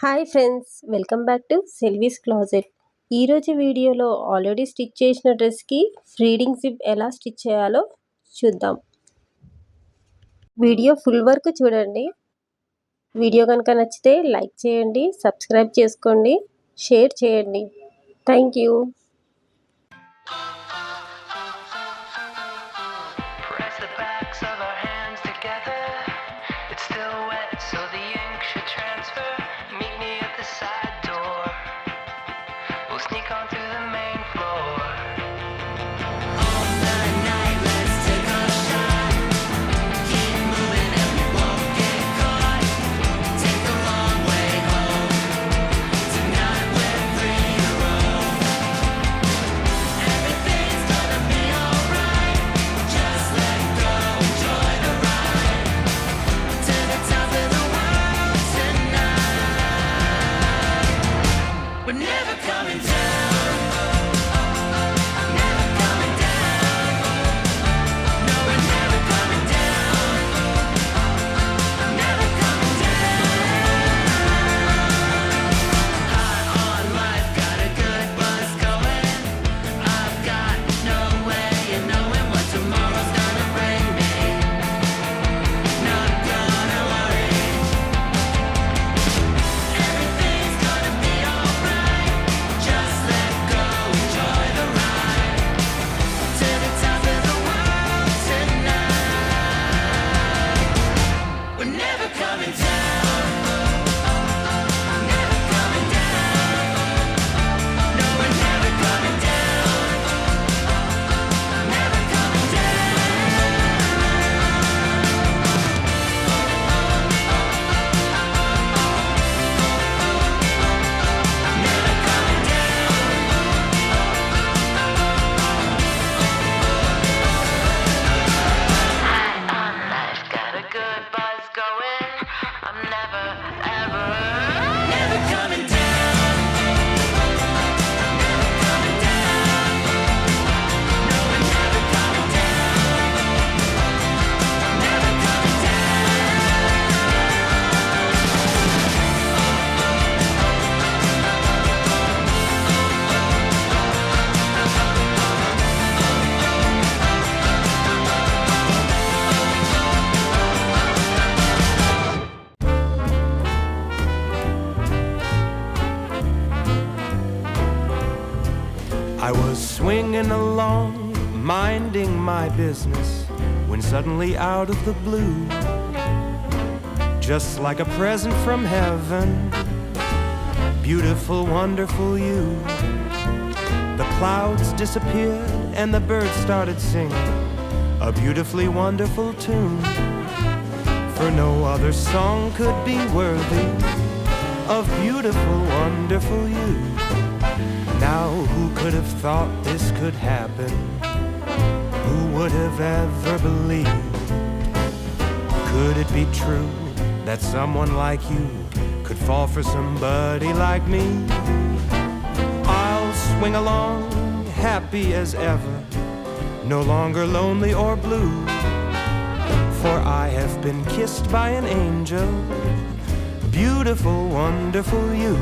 Hi friends, welcome back to Selvi's closet. ఈరోజు వీడియోలో already stitch చేసిన డ్రెస్కి ఫ్రీడింగ్ జిప్ ఎలా స్టిచ్ చేయాలో చూద్దాం. వీడియో ఫుల్ వరకు చూడండి. వీడియో కనుక నచ్చితే లైక్ చేయండి, సబ్స్క్రైబ్ చేసుకోండి, షేర్ చేయండి. Thank you. Sneak on through the main floor. We're never coming down. Never coming down. No, we're never coming down. Never coming down. High on life, got a good buzz going. I've got no way of knowing what tomorrow's gonna bring me. Not gonna worry. Everything's gonna be alright. Just let go, enjoy the ride to the top of the world tonight. We're never coming down. Never coming down. No, we're never coming down. Never coming Life got a good buzz going. I'm never, ever, never coming down. Never coming down. No, we're never coming down. Never coming I was swinging along, minding my business, when suddenly out of the blue, just like a present from heaven, beautiful, wonderful you. The clouds disappeared and the birds started singing a beautifully wonderful tune, for no other song could be worthy of beautiful, wonderful you. Now, who could have thought this could happen? Who would have ever believed? Could it be true that someone like you could fall for somebody like me? I'll swing along, happy as ever, no longer lonely or blue, for I have been kissed by an angel, beautiful, wonderful you.